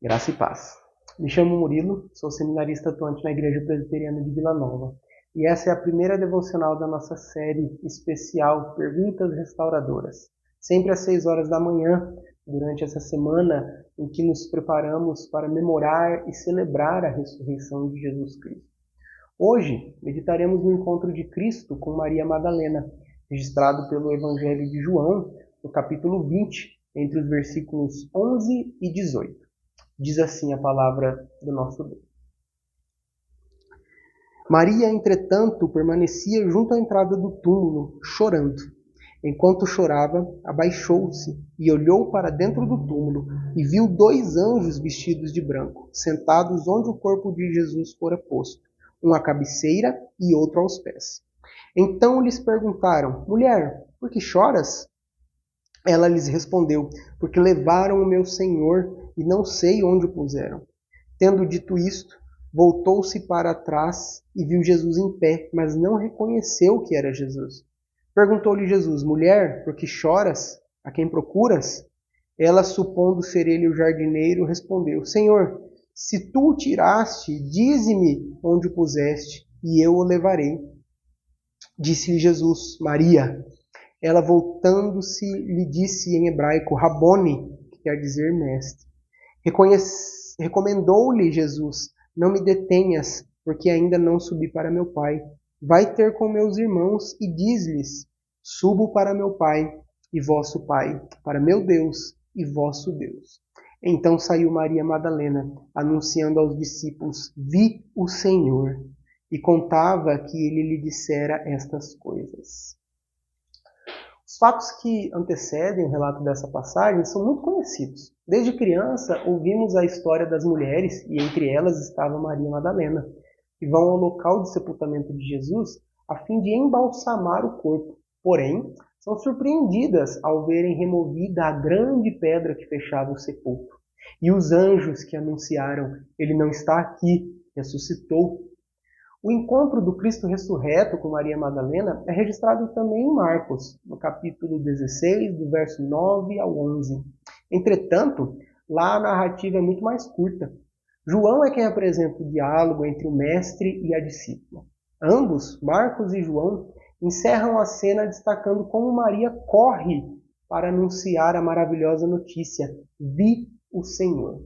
Graça e paz. Me chamo Murilo, sou seminarista atuante na Igreja Presbiteriana de Vila Nova. E essa é a primeira devocional da nossa série especial Perguntas Restauradoras. Sempre às 6 horas da manhã, durante essa semana em que nos preparamos para memorar e celebrar a ressurreição de Jesus Cristo. Hoje, meditaremos no encontro de Cristo com Maria Madalena, registrado pelo Evangelho de João, no capítulo 20, entre os versículos 11 e 18. Diz assim a palavra do nosso Deus. Maria, entretanto, permanecia junto à entrada do túmulo, chorando. Enquanto chorava, abaixou-se e olhou para dentro do túmulo e viu 2 anjos vestidos de branco, sentados onde o corpo de Jesus fora posto, um à cabeceira e outro aos pés. Então lhes perguntaram: Mulher, por que choras? Ela lhes respondeu: Porque levaram o meu Senhor e não sei onde o puseram. Tendo dito isto, voltou-se para trás e viu Jesus em pé, mas não reconheceu que era Jesus. Perguntou-lhe Jesus: Mulher, por que choras? A quem procuras? Ela, supondo ser ele o jardineiro, respondeu: Senhor, se tu o tiraste, dize-me onde o puseste, e eu o levarei. Disse-lhe Jesus: Maria. Ela, voltando-se, lhe disse em hebraico: Rabone, que quer dizer mestre. Recomendou-lhe Jesus: Não me detenhas, porque ainda não subi para meu Pai. Vai ter com meus irmãos e diz-lhes: Subo para meu Pai e vosso Pai, para meu Deus e vosso Deus. Então saiu Maria Madalena, anunciando aos discípulos: Vi o Senhor, e contava que ele lhe dissera estas coisas. Os fatos que antecedem o relato dessa passagem são muito conhecidos. Desde criança, ouvimos a história das mulheres, e entre elas estava Maria Madalena, que vão ao local de sepultamento de Jesus a fim de embalsamar o corpo. Porém, são surpreendidas ao verem removida a grande pedra que fechava o sepulcro. E os anjos que anunciaram: Ele não está aqui, ressuscitou. O encontro do Cristo ressurreto com Maria Madalena é registrado também em Marcos, no capítulo 16, do verso 9 ao 11. Entretanto, lá a narrativa é muito mais curta. João é quem apresenta o diálogo entre o mestre e a discípula. Ambos, Marcos e João, encerram a cena destacando como Maria corre para anunciar a maravilhosa notícia: Vi o Senhor.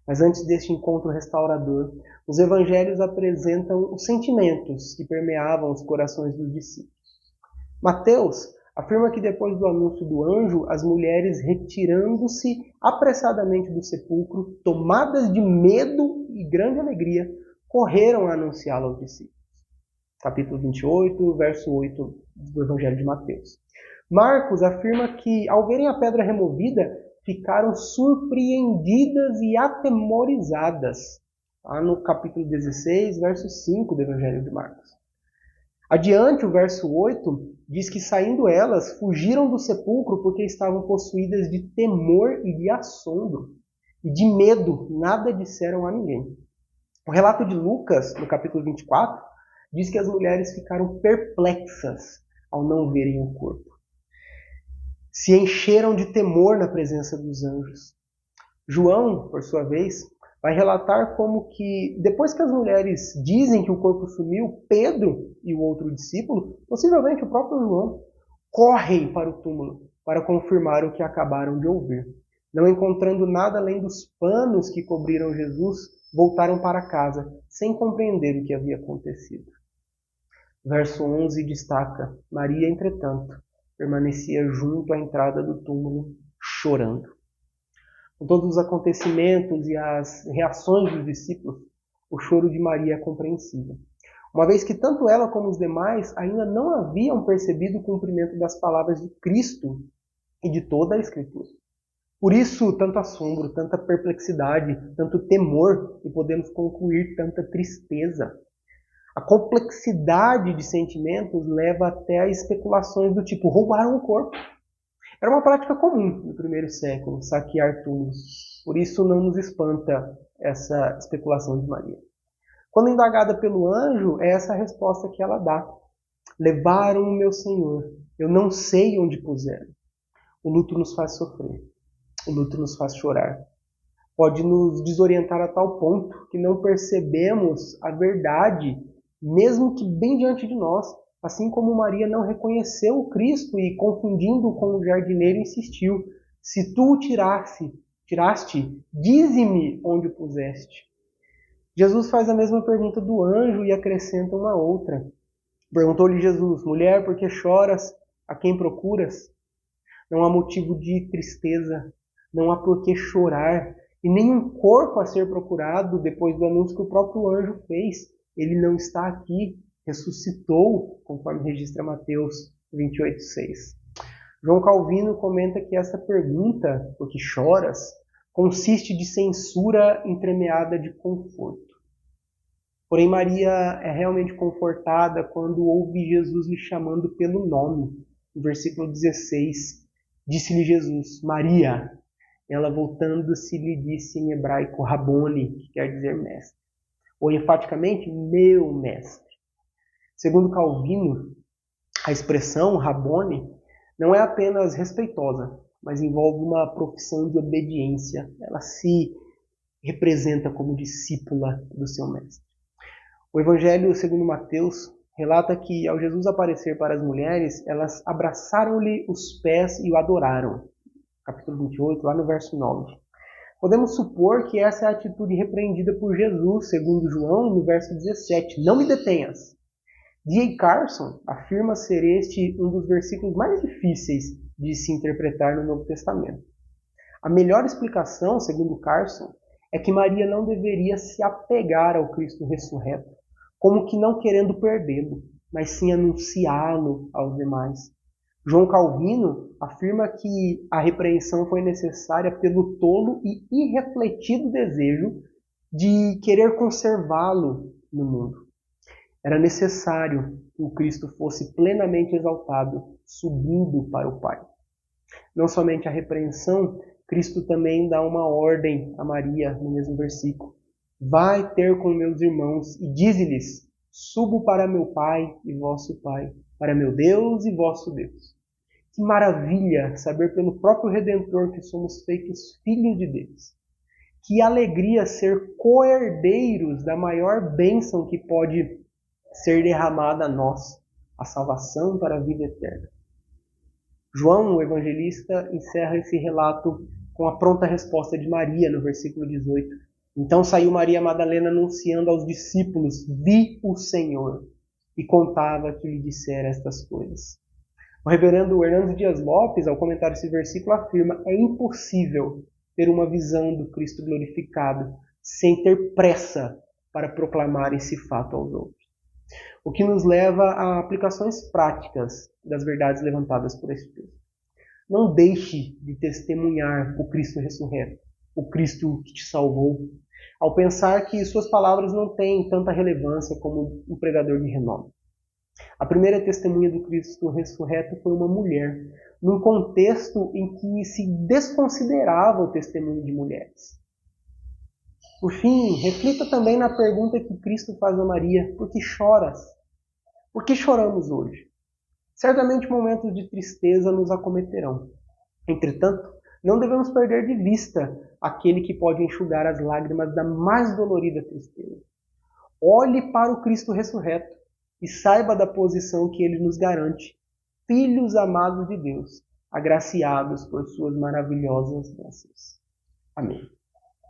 Mas antes deste encontro restaurador, os evangelhos apresentam os sentimentos que permeavam os corações dos discípulos. Mateus afirma que depois do anúncio do anjo, as mulheres, retirando-se apressadamente do sepulcro, tomadas de medo e grande alegria, correram a anunciá-lo aos discípulos. Capítulo 28, verso 8 do evangelho de Mateus. Marcos afirma que, ao verem a pedra removida, ficaram surpreendidas e atemorizadas. Lá no capítulo 16, verso 5 do Evangelho de Marcos. Adiante, o verso 8 diz que, saindo elas, fugiram do sepulcro porque estavam possuídas de temor e de assombro. E de medo, nada disseram a ninguém. O relato de Lucas, no capítulo 24, diz que as mulheres ficaram perplexas ao não verem o corpo. Se encheram de temor na presença dos anjos. João, por sua vez, vai relatar como que, depois que as mulheres dizem que o corpo sumiu, Pedro e o outro discípulo, possivelmente o próprio João, correm para o túmulo para confirmar o que acabaram de ouvir. Não encontrando nada além dos panos que cobriram Jesus, voltaram para casa, sem compreender o que havia acontecido. Verso 11 destaca: Maria, entretanto, permanecia junto à entrada do túmulo, chorando. Com todos os acontecimentos e as reações dos discípulos, o choro de Maria é compreensível, uma vez que tanto ela como os demais ainda não haviam percebido o cumprimento das palavras de Cristo e de toda a Escritura. Por isso, tanto assombro, tanta perplexidade, tanto temor, e podemos concluir tanta tristeza. A complexidade de sentimentos leva até a especulações do tipo: roubaram o corpo. Era uma prática comum no primeiro século, saquear túmulos. Por isso não nos espanta essa especulação de Maria. Quando indagada pelo anjo, é essa a resposta que ela dá: Levaram o meu Senhor, eu não sei onde puseram. O luto nos faz sofrer, o luto nos faz chorar. pode nos desorientar a tal ponto que não percebemos a verdade, mesmo que bem diante de nós, assim como Maria não reconheceu o Cristo e, confundindo com o jardineiro, insistiu: se tu o tiraste, dize-me onde o puseste. Jesus faz a mesma pergunta do anjo e acrescenta uma outra. Perguntou-lhe Jesus: mulher, por que choras? A quem procuras? Não há motivo de tristeza, não há por que chorar, e nenhum corpo a ser procurado depois do anúncio que o próprio anjo fez. Ele não está aqui, ressuscitou, conforme registra Mateus 28:6. João Calvino comenta que essa pergunta, por que choras, consiste de censura entremeada de conforto. Porém, Maria é realmente confortada quando ouve Jesus lhe chamando pelo nome. No versículo 16, disse-lhe Jesus: Maria. Ela, voltando-se, lhe disse em hebraico Rabone, que quer dizer mestre. Ou, enfaticamente, meu mestre. Segundo Calvino, a expressão Rabone não é apenas respeitosa, mas envolve uma profissão de obediência. Ela se representa como discípula do seu mestre. O Evangelho segundo Mateus relata que, ao Jesus aparecer para as mulheres, elas abraçaram-lhe os pés e o adoraram. Capítulo 28, lá no verso 9. Podemos supor que essa é a atitude repreendida por Jesus, segundo João, no verso 17. Não me detenhas. D.A. Carson afirma ser este um dos versículos mais difíceis de se interpretar no Novo Testamento. A melhor explicação, segundo Carson, é que Maria não deveria se apegar ao Cristo ressurreto, como que não querendo perdê-lo, mas sim anunciá-lo aos demais. João Calvino afirma que a repreensão foi necessária pelo tolo e irrefletido desejo de querer conservá-lo no mundo. Era necessário que o Cristo fosse plenamente exaltado, subindo para o Pai. Não somente a repreensão, Cristo também dá uma ordem a Maria no mesmo versículo. Vai ter com meus irmãos e dize-lhes: subo para meu Pai e vosso Pai, para meu Deus e vosso Deus. Que maravilha saber pelo próprio Redentor que somos feitos filhos de Deus. Que alegria ser co-herdeiros da maior bênção que pode ser derramada a nós, a salvação para a vida eterna. João, o evangelista, encerra esse relato com a pronta resposta de Maria, no versículo 18. Então saiu Maria Madalena anunciando aos discípulos: vi o Senhor, e contava que lhe dissera estas coisas. O reverendo Hernando Dias Lopes, ao comentar esse versículo, afirma: é impossível ter uma visão do Cristo glorificado sem ter pressa para proclamar esse fato aos outros. O que nos leva a aplicações práticas das verdades levantadas por esse texto. Não deixe de testemunhar o Cristo ressurreto, o Cristo que te salvou, ao pensar que suas palavras não têm tanta relevância como um pregador de renome. A primeira testemunha do Cristo ressurreto foi uma mulher, num contexto em que se desconsiderava o testemunho de mulheres. Por fim, reflita também na pergunta que Cristo faz a Maria: por que choras? Por que choramos hoje? Certamente momentos de tristeza nos acometerão. Entretanto, não devemos perder de vista aquele que pode enxugar as lágrimas da mais dolorida tristeza. Olhe para o Cristo ressurreto e saiba da posição que ele nos garante, filhos amados de Deus, agraciados por suas maravilhosas bênçãos. Amém.